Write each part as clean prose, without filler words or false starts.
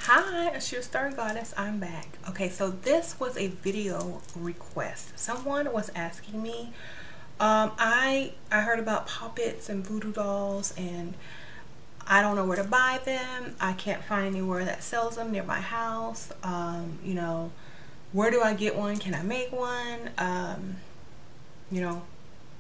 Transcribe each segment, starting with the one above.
Hi, it's your Star Goddess. I'm back. Okay, so this was a video request. Someone was asking me. I heard about Poppets and voodoo dolls, and I don't know where to buy them. I can't find anywhere that sells them near my house. You know, where do I get one? Can I make one? You know,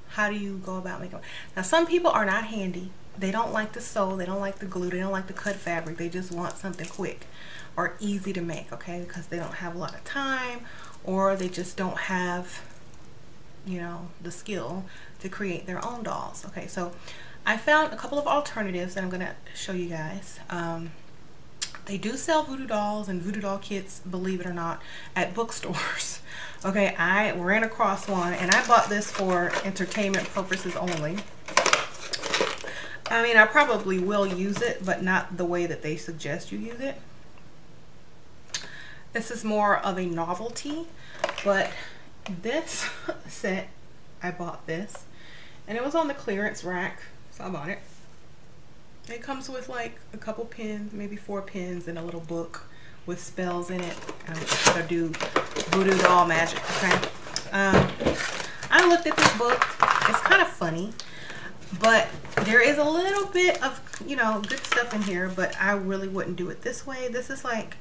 how do you go about making one? Now, some people are not handy. They don't like to sew, they don't like to glue, they don't like to cut fabric. They just want something quick or easy to make, okay? Because they don't have a lot of time, or they just don't have, you know, the skill to create their own dolls. Okay, so I found a couple of alternatives that I'm gonna show you guys. They do sell voodoo dolls and voodoo doll kits, believe it or not, at bookstores. Okay, I ran across one and I bought this for entertainment purposes only. I mean, I probably will use it, but not the way that they suggest you use it. This is more of a novelty, but this set, I bought this, and it was on the clearance rack, so I bought it. It comes with like a couple pins, maybe 4 pins, and a little book with spells in it, how to do voodoo doll magic, okay? I looked at this book. It's kind of funny, but there is a little bit of, you know, good stuff in here, but I really wouldn't do it this way. This is like,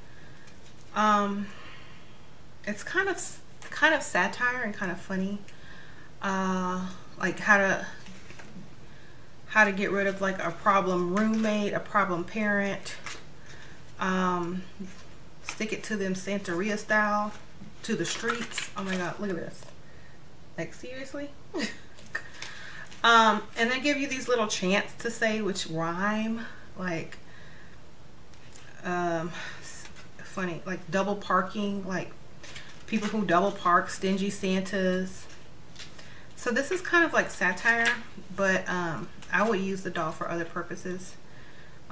it's kind of satire and kind of funny. Like how to get rid of like a problem roommate, a problem parent. Stick it to them Santeria style, to the streets. Oh my God, look at this. Like, seriously? And they give you these little chants to say which rhyme, like funny, like double parking, like people who double park, stingy Santas. So this is kind of like satire, but I would use the doll for other purposes.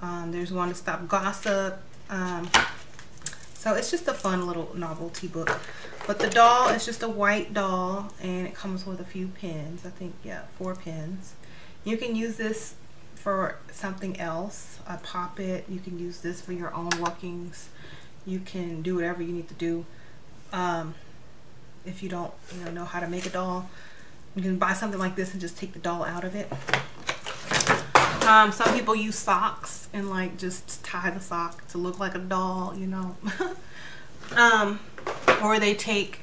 There's one to stop gossip. So it's just a fun little novelty book. But the doll is just a white doll, and it comes with a few pins. I think, yeah, 4 pins. You can use this for something else, a poppet. You can use this for your own workings. You can do whatever you need to do. If you don't, know how to make a doll, you can buy something like this and just take the doll out of it. Some people use socks and like just tie the sock to look like a doll, or they take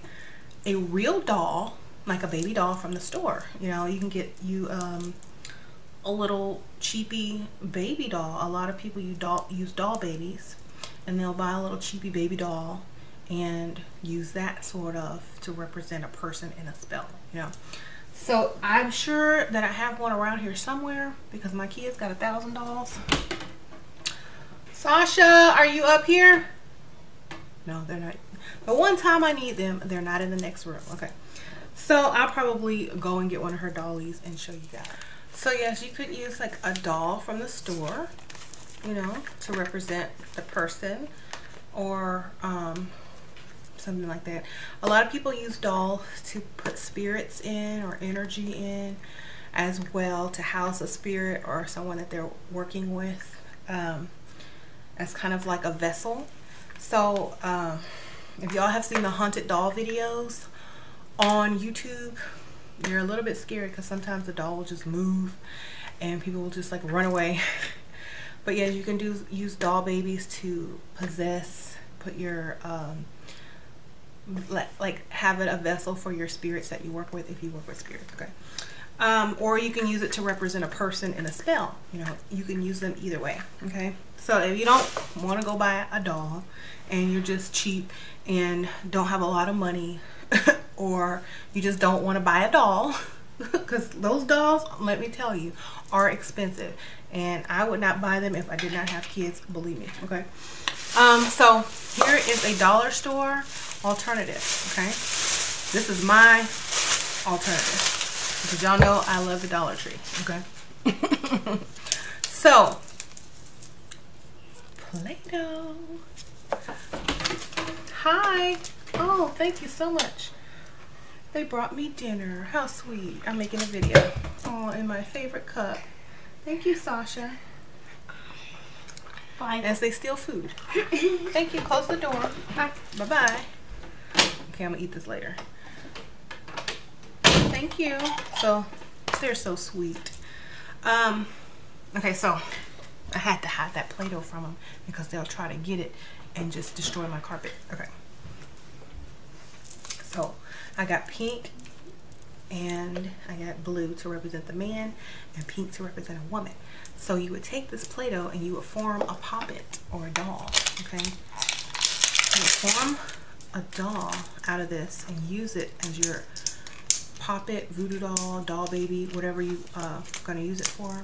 a real doll, like a baby doll from the store. You can get you a little cheapy baby doll. A lot of people use doll babies, and they'll buy a little cheapy baby doll and use that sort of to represent a person in a spell, So I'm sure that I have one around here somewhere because my kids got 1,000 dolls. Sasha, are you up here? No, they're not. But one time I need them, they're not in the next room. Okay. So I'll probably go and get one of her dollies and show you guys. So yes, you could use like a doll from the store, to represent the person, or something like that. A lot of people use dolls to put spirits in or energy in, as well, to house a spirit or someone that they're working with, as kind of like a vessel. So if y'all have seen the haunted doll videos on YouTube, they're a little bit scary because sometimes the doll will just move and people will just like run away. But yeah, you can use doll babies to possess, put your like have it a vessel for your spirits that you work with, if you work with spirits, okay? Or you can use it to represent a person in a spell. You can use them either way, okay? So if you don't want to go buy a doll and you're just cheap and don't have a lot of money, or you just don't want to buy a doll, because those dolls, let me tell you, are expensive, and I would not buy them if I did not have kids, believe me, okay? So here is a dollar store alternative, okay? This is my alternative, because y'all know I love the Dollar Tree, okay? So, Play-Doh. Hi. Oh, thank you so much. They brought me dinner. How sweet. I'm making a video. Oh, in my favorite cup. Thank you, Sasha. Bye. as they steal food. Thank you. Close the door. Bye. Bye-bye. Okay, I'm gonna eat this later. Thank you. So, they're so sweet. Okay, so I had to hide that Play-Doh from them because they'll try to get it and just destroy my carpet. Okay. So, I got pink and I got blue to represent the man and pink to represent a woman. So you would take this Play-Doh and you would form a poppet or a doll, okay? You would form a doll out of this and use it as your poppet, voodoo doll, doll baby, whatever you gonna use it for.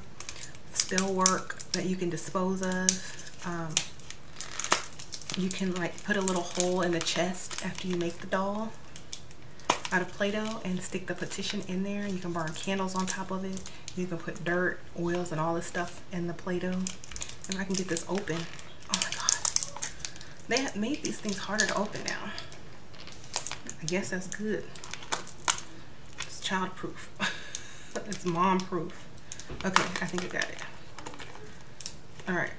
Spell work that you can dispose of. You can like put a little hole in the chest after you make the doll out of Play-Doh and stick the petition in there. You can burn candles on top of it. You can put dirt, oils, and all this stuff in the Play-Doh. And I can get this open. Oh my God. They have made these things harder to open now. I guess that's good. It's child-proof. It's mom-proof. Okay, I think I got it. Alright.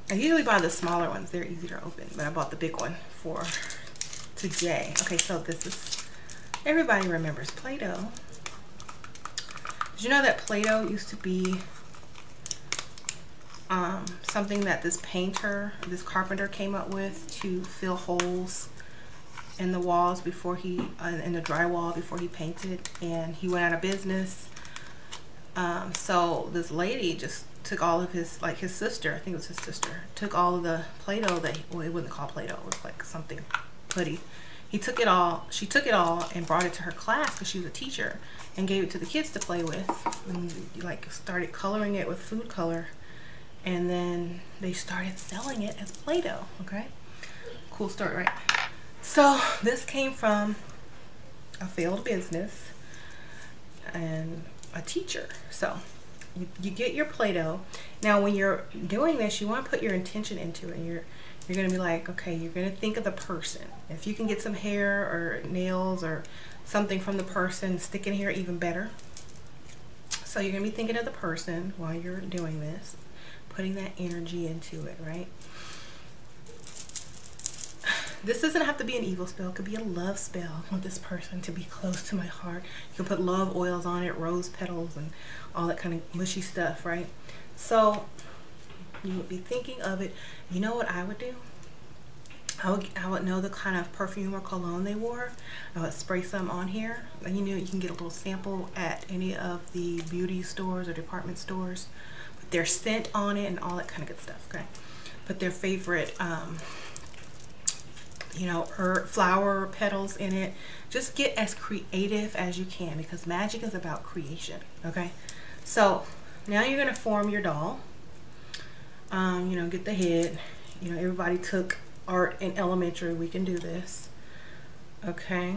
I usually buy the smaller ones. They're easier to open. But I bought the big one for today. Okay, so this is, everybody remembers Play-Doh. Did you know that Play-Doh used to be something that this painter, this carpenter came up with to fill holes in the walls before he, in the drywall before he painted, and he went out of business. So this lady just took all of his, like his sister, I think it was his sister, took all of the Play-Doh that, well, it wasn't called Play-Doh, it was like something putty. He took it all, she took it all and brought it to her class because she was a teacher and gave it to the kids to play with, and like started coloring it with food color, and then they started selling it as Play-Doh. Okay, cool story, right? So this came from a failed business and a teacher. So you get your Play-Doh. Now when you're doing this, you want to put your intention into it. You're going to be like, okay, you're going to think of the person. If you can get some hair or nails or something from the person, stick in here, even better. So you're going to be thinking of the person while you're doing this, putting that energy into it, right? This doesn't have to be an evil spell. It could be a love spell. I want this person to be close to my heart. You can put love oils on it, rose petals, and all that kind of mushy stuff, right? So you would be thinking of it. You know what I would do? I would know the kind of perfume or cologne they wore. I would spray some on here. And you know, you can get a little sample at any of the beauty stores or department stores. Put their scent on it and all that kind of good stuff, okay? Put their favorite, you know, flower petals in it. Just get as creative as you can because magic is about creation, okay? So now you're going to form your doll. You know, get the head. You know, everybody took art in elementary. We can do this. Okay.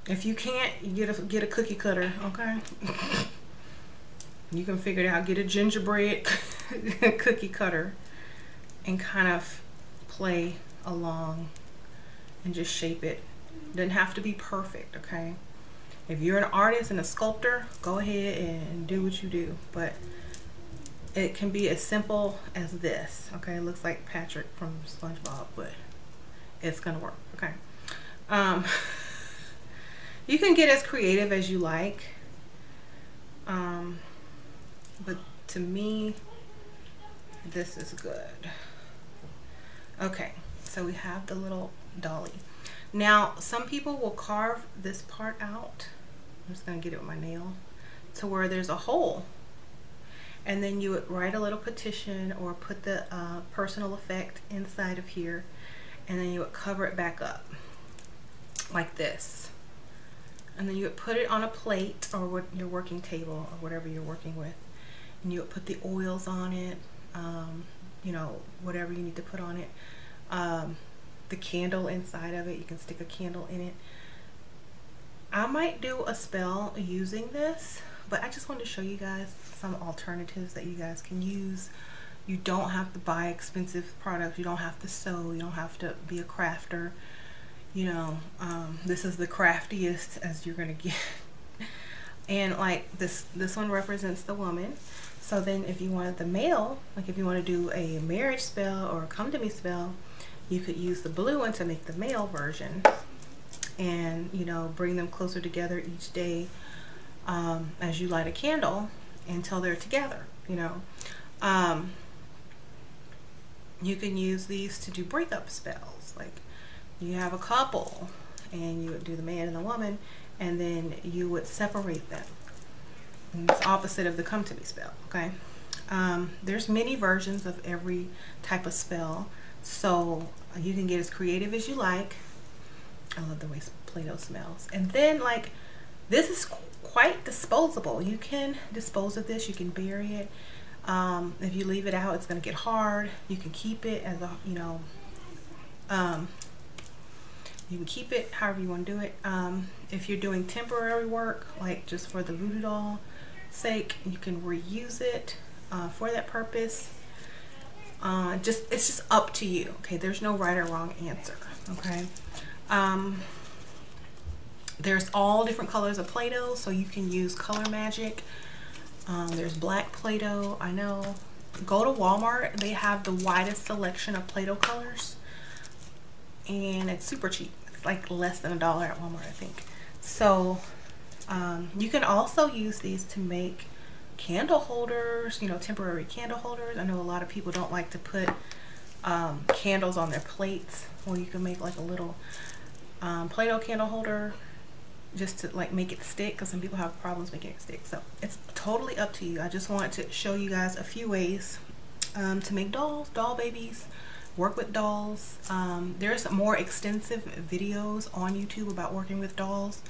If you can't, you get a cookie cutter. Okay. You can figure it out. Get a gingerbread cookie cutter and kind of play along and just shape it. Doesn't have to be perfect. Okay. If you're an artist and a sculptor, go ahead and do what you do. But it can be as simple as this. Okay, it looks like Patrick from SpongeBob, but it's gonna work. Okay. You can get as creative as you like. But to me, this is good. Okay, so we have the little dolly. Now, some people will carve this part out. I'm just gonna get it with my nail to where there's a hole. And then you would write a little petition or put the personal effect inside of here, and then you would cover it back up like this. And then you would put it on a plate or your working table or whatever you're working with, and you would put the oils on it, you know, whatever you need to put on it. The candle inside of it, you can stick a candle in it. I might do a spell using this, but I just wanted to show you guys some alternatives that you guys can use. You don't have to buy expensive products. You don't have to sew. You don't have to be a crafter. You know, this is the craftiest as you're gonna get. And like this one represents the woman. So then if you wanted the male, like if you want to do a marriage spell or a come to me spell, you could use the blue one to make the male version, and you know, bring them closer together each day as you light a candle until they're together. You know, you can use these to do breakup spells. Like you have a couple and you would do the man and the woman, and then you would separate them. And it's opposite of the come to me spell. Okay, there's many versions of every type of spell, so you can get as creative as you like. I love the way Play-Doh smells. And then, like, this is quite disposable. You can dispose of this. You can bury it. If you leave it out, it's going to get hard. You can keep it as a, you know, you can keep it however you want to do it. If you're doing temporary work, like just for the voodoo doll sake, you can reuse it for that purpose. It's just up to you. Okay, there's no right or wrong answer. Okay, there's all different colors of Play-Doh, so you can use color magic. There's black Play-Doh. I know, go to Walmart, they have the widest selection of Play-Doh colors, and it's super cheap. It's like less than $1 at Walmart, I think. So you can also use these to make candle holders, you know, temporary candle holders. I know a lot of people don't like to put candles on their plates, or you can make like a little Play-Doh candle holder just to like make it stick, because some people have problems making it stick. So it's totally up to you. I just wanted to show you guys a few ways to make dolls, doll babies, work with dolls. There's more extensive videos on YouTube about working with dolls,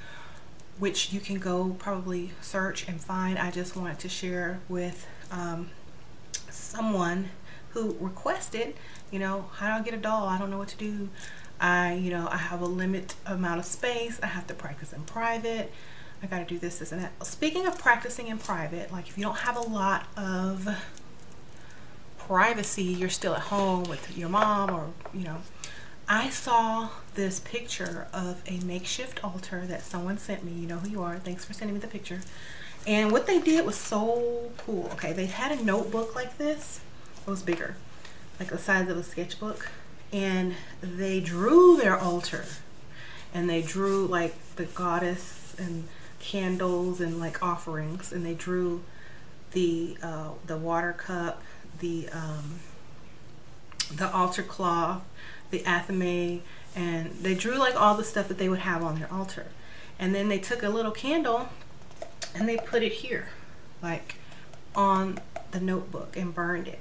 which you can go probably search and find. I just wanted to share with someone who requested, you know, how do I get a doll? I don't know what to do. You know, I have a limit amount of space. I have to practice in private. I got to do this, and that. Speaking of practicing in private, like if you don't have a lot of privacy, you're still at home with your mom, or, you know, I saw this picture of a makeshift altar that someone sent me. You know who you are. Thanks for sending me the picture. And what they did was so cool. Okay, they had a notebook like this. It was bigger, like the size of a sketchbook. And they drew their altar. And they drew like the goddess and candles and like offerings. And they drew the water cup, the altar cloth, the athame, and they drew like all the stuff that they would have on their altar. And then they took a little candle and they put it here, like on the notebook, and burned it.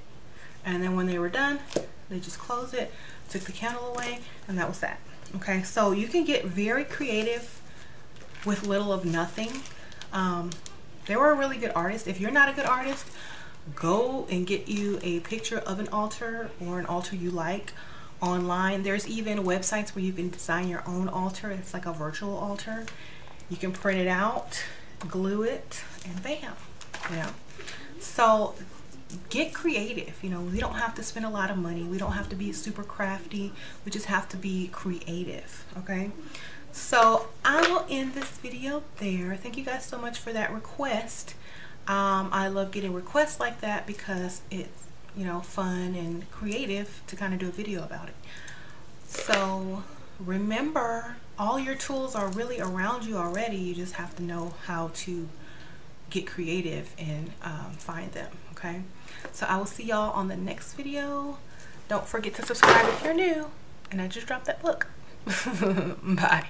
And then when they were done, they just closed it, took the candle away, and that was that. Okay, so you can get very creative with little of nothing. They were a really good artist. If you're not a good artist, go and get you a picture of an altar, or an altar you like, online. There's even websites where you can design your own altar. It's like a virtual altar. You can print it out, glue it, and bam, you know. So get creative. You know, we don't have to spend a lot of money. We don't have to be super crafty. We just have to be creative. Okay, so I will end this video there. Thank you guys so much for that request. I love getting requests like that because it's, you know, fun and creative to kind of do a video about it. So remember, all your tools are really around you already. You just have to know how to get creative and find them. Okay, so I will see y'all on the next video. Don't forget to subscribe if you're new, and I just dropped that book. Bye.